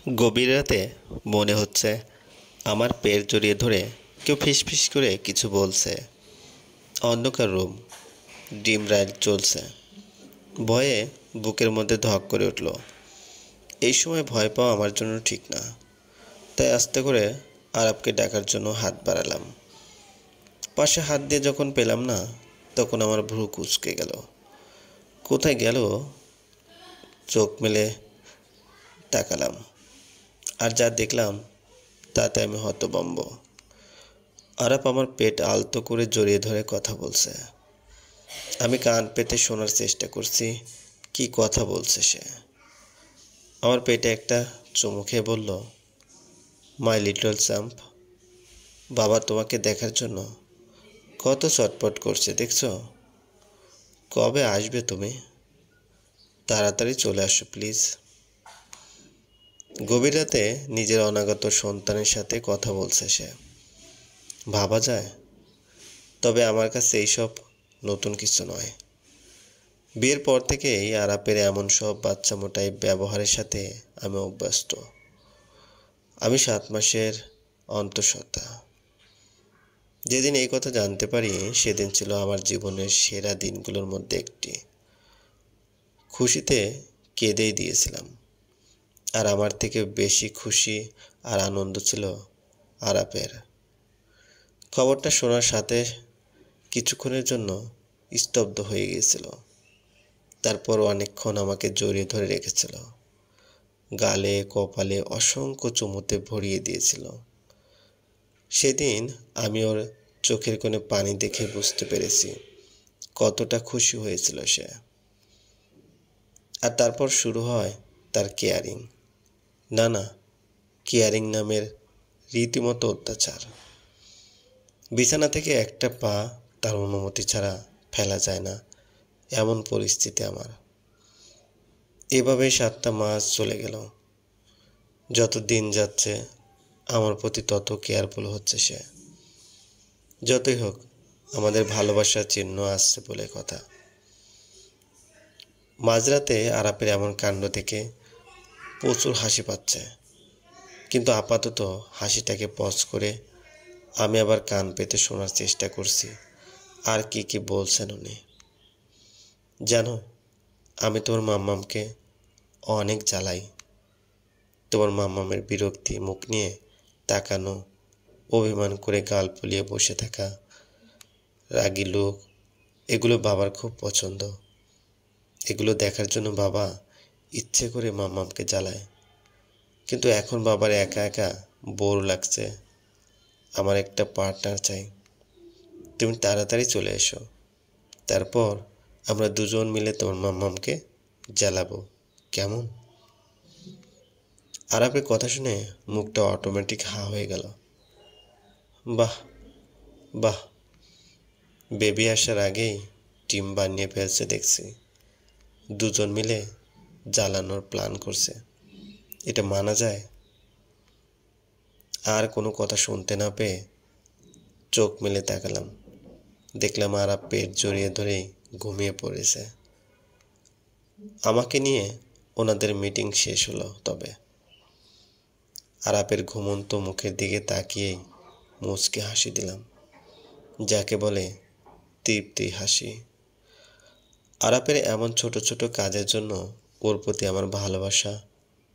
গভীর রাতে মনে হচ্ছে আমার পেট জড়িয়ে ধরে কেউ ফিসফিস করে কিছু বলছে। অন্ধকার রুম, ডিম লাইট জ্বলছে। ভয়ে বুকের মধ্যে ধক করে উঠল। এই সময় ভয় পাওয়া আমার জন্য ঠিক না, তাই আস্তে করে আরাবকে ডাকার জন্য হাত বাড়ালাম। পাশে হাত দিয়ে যখন পেলাম না, তখন আমার ভ্রু কুঁচকে গেল। কোথায় গেল? চোখ মেলে তাকালাম, আর যা দেখলাম তাতে আমি হতভম্ব। আরাব আমার পেট আলতো করে জড়িয়ে ধরে কথা বলছে। আমি কান পেতে শোনার চেষ্টা করছি কি কথা বলছে সে। আমার পেটে একটা চুমু খেয়ে বলল, মাই লিটল চ্যাম্প, বাবা তোমাকে দেখার জন্য কত চটপট করছে দেখছো। কবে আসবে তুমি? তাড়াতাড়ি চলে আসো প্লিজ। গভীর রাতে নিজের অনাগত সন্তানের সাথে কথা বলছে সে। ভাবা যায়, তবে আমার কাছে এইসব নতুন কিছু নয়। বিয়ের পর থেকেই আরাপের এমন সব বাচ্চা মোটাই ব্যবহারের সাথে আমি অভ্যস্ত। আমি 7 মাসের অন্তঃসত্ত্বা। যেদিন এই কথা জানতে পারি সেদিন ছিল আমার জীবনের সেরা দিনগুলোর মধ্যে একটি। খুশিতে কেঁদেই দিয়েছিলাম। আর আমার থেকে বেশি খুশি আর আনন্দ ছিল আরাপের। খবরটা শোনার সাথে কিছুক্ষণের জন্য স্তব্ধ হয়ে গিয়েছিল। তারপর অনেকক্ষণ আমাকে জড়িয়ে ধরে রেখেছিল। গালে কপালে অসংখ্য চুমুতে ভরিয়ে দিয়েছিল। সেদিন আমি ওর চোখের কোণে পানি দেখে বুঝতে পেরেছি কতটা খুশি হয়েছিল সে। আর তারপর শুরু হয় তার কেয়ারিং। না, কেয়ারিং নামের রীতিমতো অত্যাচার। বিছানা থেকে একটা পা তার অনুমতি ছাড়া ফেলা যায় না, এমন পরিস্থিতি আমার। এভাবেই 7টা মাস চলে গেল। যত দিন যাচ্ছে আমার প্রতি তত কেয়ারফুল হচ্ছে সে। যতই হোক, আমাদের ভালোবাসার চিহ্ন আসছে বলে কথা। মাঝরাতে আরাপের এমন কাণ্ড থেকে প্রচুর হাসি পাচ্ছে, কিন্তু আপাতত হাসিটাকে পজ করে আমি আবার কান পেতে শোনার চেষ্টা করছি আর কি বলছেন উনি। জানো, আমি তোমার মাম্মামকে অনেক জ্বালাই। তোমার মাম্মামের বিরক্তি মুখ নিয়ে তাকানো, অভিমান করে গাল ফুলিয়ে বসে থাকা, রাগী লোক, এগুলো বাবার খুব পছন্দ। এগুলো দেখার জন্য বাবা ইচ্ছে করে মাম্মামকে জ্বালায়। কিন্তু এখন বাবার একা একা বোর লাগছে। আমার একটা পার্টনার চাই। তুমি তাড়াতাড়ি চলে এসো, তারপর আমরা দুজন মিলে তোমার মাম্মামকে জ্বালাবো, কেমন? আরাপের কথা শুনে মুখটা অটোমেটিক হা হয়ে গেল। বাহ বাহ, বেবি আসার আগেই টিম বানিয়ে ফেলছে দেখছি। দুজন মিলে জ্বালানোর প্ল্যান করছে, এটা মানা যায়? আর কোনো কথা শুনতে না পেয়ে চোখ মেলে তাকালাম। দেখলাম আরাপ পেট জড়িয়ে ধরেই ঘুমিয়ে পড়েছে। আমাকে নিয়ে ওনাদের মিটিং শেষ হলো। তবে আরাপের ঘুমন্ত মুখের দিকে তাকিয়েই মুচকে হাসি দিলাম, যাকে বলে তৃপ্তি হাসি। আরাপের এমন ছোট ছোট কাজের জন্য ওর প্রতি আমার ভালোবাসা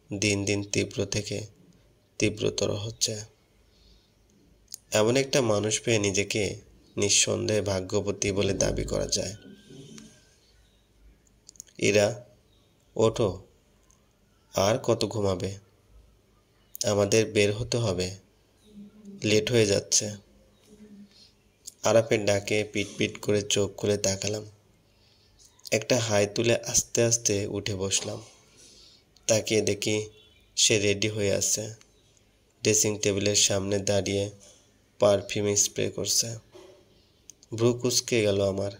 দিন দিন তীব্র থেকে তীব্রতর হচ্ছে। এমন একটা মানুষ পেয়ে নিজেকে নিঃসন্দেহে ভাগ্যবতী বলে দাবি করা যায়। এরা, ওঠো, আর কত ঘুমাবে? আমাদের বের হতে হবে, লেট হয়ে যাচ্ছে। আরাপের ডাকে পিট করে চোখ খুলে তাকালাম। একটা হাই তুলে আস্তে আস্তে উঠে বসলাম। তাকিয়ে দেখি সে রেডি হয়ে আছে, ড্রেসিং টেবিলের সামনে দাঁড়িয়ে পারফিউম স্প্রে করছে। ভ্রু কুঁচকে গেল আমার।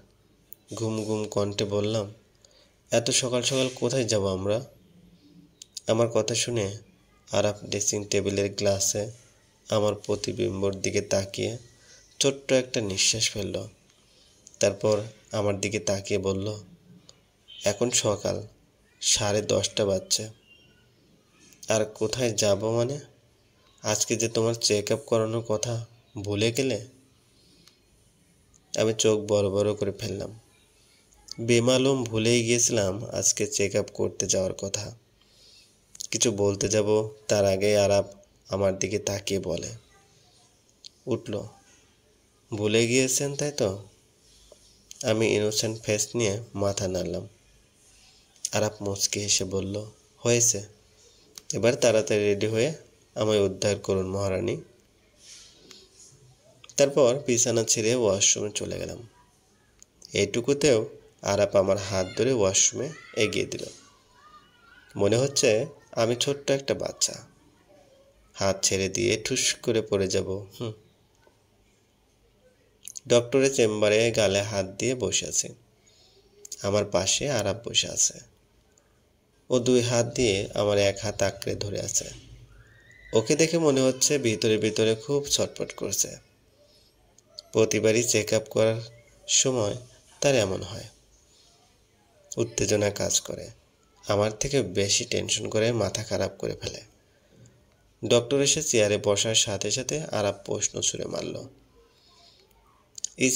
ঘুম ঘুম কণ্ঠে বললাম, এত সকাল সকাল কোথায় যাব আমরা? আমার কথা শুনে আরাপ ড্রেসিং টেবিলের গ্লাসে আমার প্রতিবিম্বর দিকে তাকিয়ে ছোট্ট একটা নিঃশ্বাস ফেলল। তারপর আমার দিকে তাকিয়ে বলল, এখন সকাল 10:30 বাজছে। আর কোথায় যাব মানে? আজকে যে তোমার চেক আপ করানোর কথা, ভুলে গেলে? আমি চোখ বড় বড় করে ফেললাম। বেমালুম ভুলেই গিয়েছিলাম আজকে চেক আপ করতে যাওয়ার কথা। কিছু বলতে যাব তার আগেই আরাপ আমার দিকে তাকিয়ে বলে উঠল, ভুলে গিয়েছেন তাই তো? আমি ইনোসেন্ট ফেস নিয়ে মাথা নাড়লাম। আরাপ মুচকি হেসে বলল, হয়েছে, এবার তাড়াতাড়ি রেডি হয়ে আমায় উদ্ধার করুন মহারানী। তারপর বিছানা ছেড়ে ওয়াশরুমে চলে গেলাম। এইটুকুতেও আরাপ আমার হাত ধরে ওয়াশরুমে এগিয়ে দিল। মনে হচ্ছে আমি ছোট্ট একটা বাচ্চা, হাত ছেড়ে দিয়ে ঠুস করে পড়ে যাব। ডক্টরের চেম্বারে গালে হাত দিয়ে বসে আছে। আমার পাশে আরাপ বসে আছে। ও দুই হাত দিয়ে আমার এক হাত আঁকড়ে ধরে আছে। ওকে দেখে মনে হচ্ছে ভিতরে ভিতরে খুব ছটফট করছে। প্রতিবারই চেক আপ করার সময় তার এমন হয়, উত্তেজনা কাজ করে, আমার থেকে বেশি টেনশন করে, মাথা খারাপ করে ফেলে। ডক্টর এসে চেয়ারে বসার সাথে সাথে আরাপ প্রশ্ন ছুড়ে মারল, is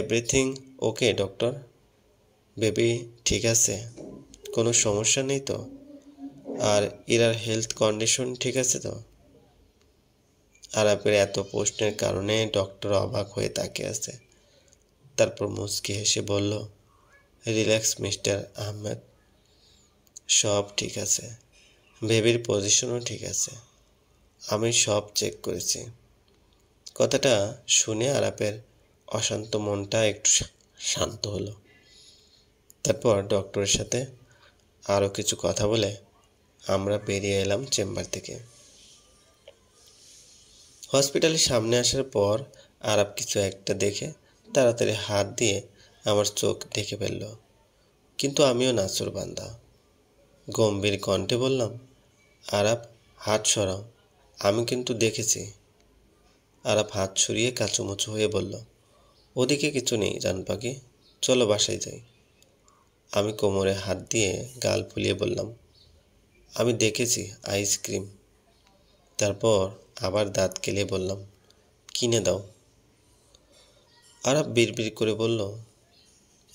everything okay doctor? Baby ঠিক আছে? কোনো সমস্যা নেই তো? আর ইরার হেলথ কন্ডিশন ঠিক আছে তো? আরাপের এত প্রশ্নের কারণে ডক্টর অবাক হয়ে তাকিয়ে আছে। তারপর মুচকি হেসে বলল, রিল্যাক্স মিস্টার আহমেদ, সব ঠিক আছে, বেবির পজিশনও ঠিক আছে, আমি সব চেক করেছি। কথাটা শুনে আরাপের অশান্ত মনটা একটু শান্ত হলো। তারপর ডক্টরের সাথে আরও কিছু কথা বলে আমরা বেরিয়ে এলাম চেম্বার থেকে। হসপিটালের সামনে আসার পর আরাপ কিছু একটা দেখে তাড়াতাড়ি হাত দিয়ে আমার চোখ ঢেকে ফেলল। কিন্তু আমিও নাছোড়বান্দা, গম্ভীর কণ্ঠে বললাম, আরাপ হাত সরাও, আমি কিন্তু দেখেছি। আরাপ হাত সরিয়ে কাঁচুমুচু হয়ে বলল, ওদিকে কিছু নেই জান পাখি, চলো বাসায় যাই। আমি কোমরে হাত দিয়ে গাল ফুলিয়ে বললাম, আমি দেখেছি আইসক্রিম। তারপর আবার দাঁত কেলিয়ে বললাম, কিনে দাও। আরাপ বিড়বিড় করে বলল,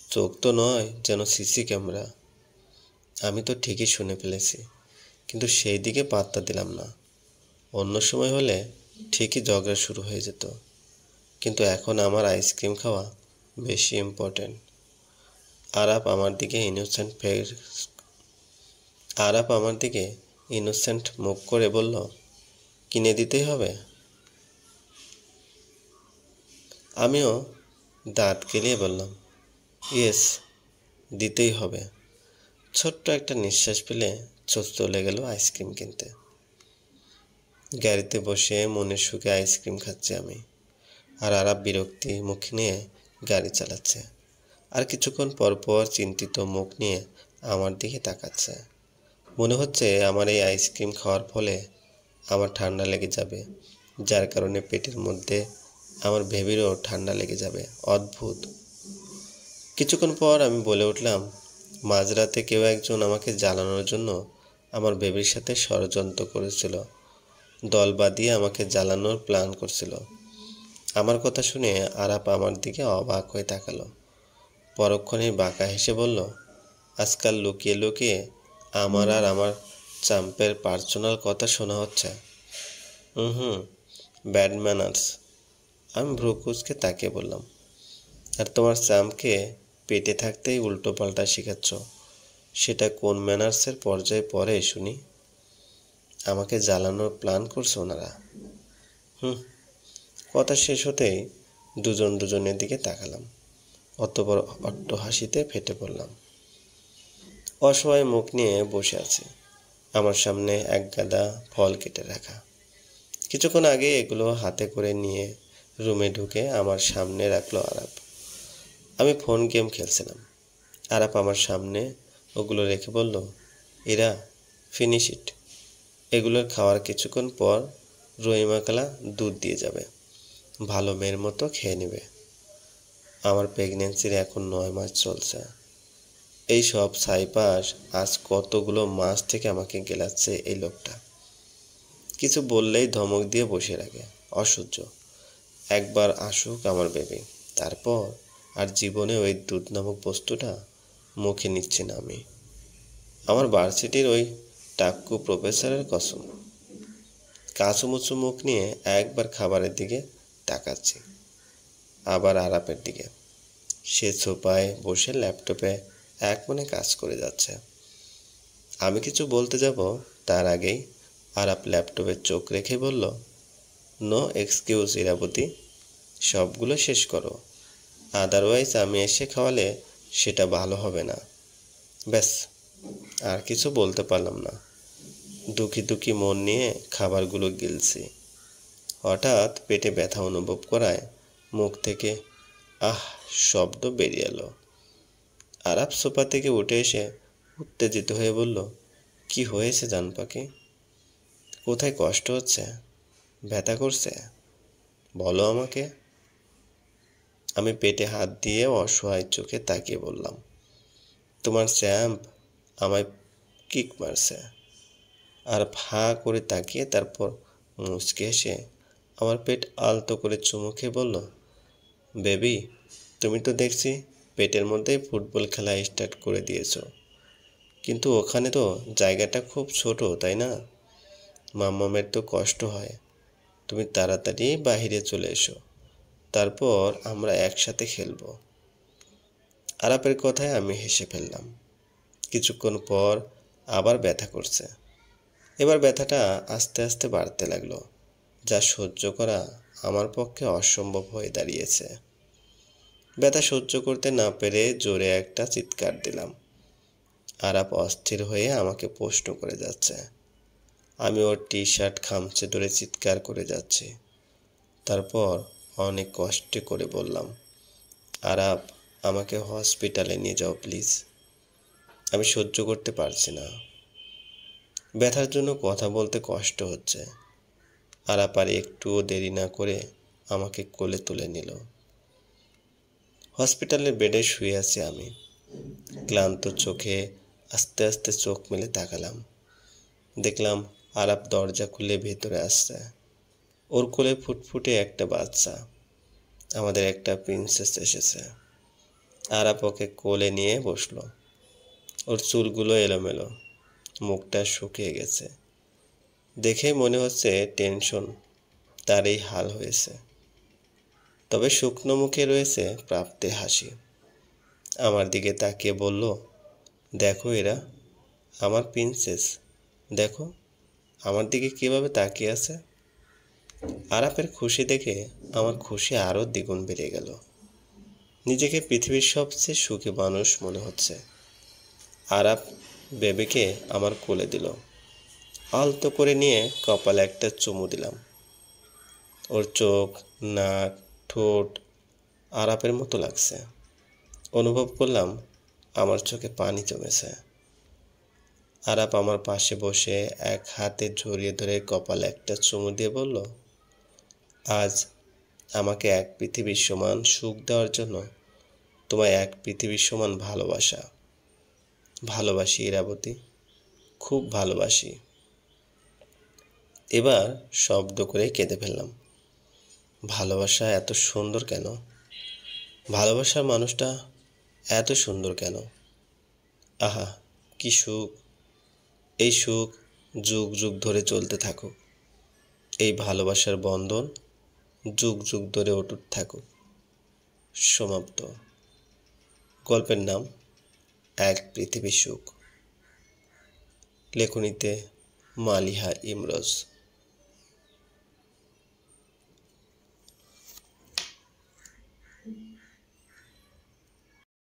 চোখ তো নয় যেন সিসি ক্যামেরা। আমি তো ঠিকই শুনে ফেলেছি, কিন্তু সেই দিকে পাত্তা দিলাম না। অন্য সময় হলে ঠিকই ঝগড়া শুরু হয়ে যেত, কিন্তু এখন আমার আইসক্রিম খাওয়া বেশি ইম্পর্টেন্ট। আরাপ আমার দিকে ইনোসেন্ট মুখ করে বলল, কিনে দিতেই হবে? আমিও দাঁত কেলিয়ে বললাম, ইয়েস, দিতেই হবে। ছোট্ট একটা নিঃশ্বাস ফেলে চলে গেল আইসক্রিম কিনতে। গাড়িতে বসে মনের সুখে আইসক্রিম খাচ্ছি আমি, আর আরাপ বিরক্তি মুখ নিয়ে গাড়ি চালাচ্ছে। আর কিছুক্ষণ পর পর চিন্তিত মুখ নিয়ে আমার দিকে তাকাচ্ছে। মনে হচ্ছে আমার এই আইসক্রিম খাওয়ার ফলে আমার ঠান্ডা লেগে যাবে, যার কারণে পেটের মধ্যে আমার বেবিরও ঠান্ডা লেগে যাবে। অদ্ভুত। কিছুক্ষণ পর আমি বলে উঠলাম, মাঝরাতে কেউ একজন আমাকে জ্বালানোর জন্য আমার বেবির সাথে ষড়যন্ত্র করেছিল, দল বাঁধিয়ে আমাকে জ্বালানোর প্ল্যান করছিল। আমার কথা শুনে আরাপ আমার দিকে অবাক হয়ে তাকালো। পরক্ষণেই বাঁকা হেসে বলল, আজকাল লুকিয়ে লুকিয়ে আমার আর আমার চাম্পের পার্সোনাল কথা শোনা হচ্ছে। Bad manners. আমি ভ্রু কুঁচকে তাকিয়ে বললাম, আর তোমার চাম্পকে পেটে থাকতেই উল্টো পাল্টা শেখাচ্ছ, সেটা কোন ম্যানার্সের পর্যায়ে পড়ে শুনি? আমাকে জ্বালানোর প্ল্যান করছে ওনারা। কথা শেষ হতেই দুজনের দিকে তাকালাম। অতঃপর অট্ট হাসিতে ফেটে পড়লাম। অসহায় মুখ নিয়ে বসে আছে। আমার সামনে এক গাদা ফল কেটে রাখা। কিছুক্ষণ আগে এগুলো হাতে করে নিয়ে রুমে ঢুকে আমার সামনে রাখলো আরাপ। আমি ফোন গেম খেলছিলাম। আরাপ আমার সামনে ওগুলো রেখে বলল, এরা ফিনিশ ইট। এগুলোর খাওয়ার কিছুক্ষণ পর রহিমাখালা দুধ দিয়ে যাবে, ভালো মেয়ের মতো খেয়ে নেবে। আমার প্রেগনেন্সির এখন 9 মাস চলছে। এই সব সাইপাস আজ কতগুলো মাস থেকে আমাকে গেলাচ্ছে এই লোকটা। কিছু বললেই ধমক দিয়ে বসে রাখে, অসহ্য। একবার আসুক আমার বেবি, তারপর আর জীবনে ওই দুধ নামক বস্তুটা মুখে নিচ্ছি না আমি। আমার ভার্সিটির ওই টাক্কু প্রফেসরের কসম। কাঁচুমুচু মুখ নিয়ে একবার খাবারের দিকে তাকাচ্ছি, আবার আরাপের দিকে। সে সোফায় বসে ল্যাপটপে এক মনে কাজ করে যাচ্ছে। আমি কিছু বলতে যাব তার আগেই আরাপ ল্যাপটপে চোখ রেখে বলল, নো এক্সকিউজ ইরাবতী, সবগুলো শেষ করো, আদারওয়াইজ আমি এসে খাওয়ালে সেটা ভালো হবে না। ব্যাস, আর কিছু বলতে পারলাম না। দুঃখী দুঃখী মন নিয়ে খাবারগুলো গিলছি। হঠাৎ পেটে ব্যথা অনুভব করায় মুখ থেকে আহ শব্দ বেরিয়ে এলো। আরাপ সোফা থেকে উঠে এসে উত্তেজিত হয়ে বলল, কি হয়েছে জান পাখি? কোথায় কষ্ট হচ্ছে? ব্যথা করছে? বলো আমাকে। আমি পেটে হাত দিয়ে অসহায় চোখে তাকিয়ে বললাম, তোমার চ্যাম্প আমায় কিক মারছে। আর ফাঁ করে তাকিয়ে তারপর মুচকে এসে আমার পেট আলতো করে চুমু খেয়ে বলল, বেবি, তুমি তো দেখছি পেটের মধ্যেই ফুটবল খেলা স্টার্ট করে দিয়েছো, কিন্তু ওখানে তো জায়গাটা খুব ছোট, তাই না? মাম্মামের তো কষ্ট হয়। তুমি তাড়াতাড়ি বাহিরে চলে এসো, তারপর আমরা একসাথে খেলবো। আরাপের কথায় আমি হেসে ফেললাম। কিছুক্ষণ পর আবার ব্যথা করছে। এবার ব্যথাটা আস্তে আস্তে বাড়তে লাগলো, যা সহ্য করা আমার পক্ষে অসম্ভব হয়ে দাঁড়িয়েছে। ব্যথা সহ্য করতে না পেরে জোরে একটা চিৎকার দিলাম। আরাপ অস্থির হয়ে আমাকে প্রশ্ন করে যাচ্ছে। আমি ওর টি শার্ট খামচে ধরে চিৎকার করে যাচ্ছি। তারপর অনেক কষ্টে করে বললাম, আরাপ, আমাকে হসপিটালে নিয়ে যাও প্লিজ, আমি সহ্য করতে পারছি না। ব্যথার জন্য কথা বলতে কষ্ট হচ্ছে। আরাপ আর একটুও দেরি না করে আমাকে কোলে তুলে নিল। হসপিটালের বেডে শুয়ে আছি আমি। ক্লান্ত চোখে আস্তে আস্তে চোখ মেলে তাকালাম। দেখলাম আরাপ দরজা খুলে ভেতরে আসছে। ওর কোলে ফুটফুটে একটা বাচ্চা। আমাদের একটা প্রিন্সেস এসেছে। আরাপ ওকে কোলে নিয়ে বসলো। ওর চুলগুলো এলোমেলো, মুখটা শুকিয়ে গেছে। দেখেই মনে হচ্ছে টেনশন তার এই হাল হয়েছে। তবে শুকনো মুখে রয়েছে প্রাপ্তির হাসি। আমার দিকে তাকিয়ে বলল, দেখো এরা, আমার প্রিন্সেস, দেখো আমার দিকে কিভাবে তাকিয়ে আছে। আরাপের খুশি দেখে আমার খুশি আরও দ্বিগুণ বেড়ে গেল। নিজেকে পৃথিবীর সবচেয়ে সুখী মানুষ মনে হচ্ছে। আরাপ বেবিকে আমার কোলে দিল। আলতো করে নিয়ে কপালে একটা চুমু দিলাম। ওর চোখ, নাক, ঠোঁট আরাপের মতো লাগছে। অনুভব করলাম আমার চোখে পানি জমেছে। আরাপ আমার পাশে বসে এক হাতে জড়িয়ে ধরে কপালে একটা চুমু দিয়ে বলল, আজ আমাকে এক পৃথিবীর সমান সুখ দেওয়ার জন্য তোমায় এক পৃথিবীর সমান ভালোবাসি ইরাবতী, খুব ভালোবাসি। এবার শব্দ করে কেঁদে ফেললাম। ভালোবাসা এত সুন্দর কেন? ভালোবাসার মানুষটা এত সুন্দর কেন? আহা, কি সুখ! এই সুখ যুগ যুগ ধরে চলতে থাকুক। এই ভালোবাসার বন্ধন যুগ যুগ ধরে অটুট থাকুক। সমাপ্ত। গল্পের নাম এক পৃথিবী সুখ। লেখনীতে মালিহা ইমরোজ।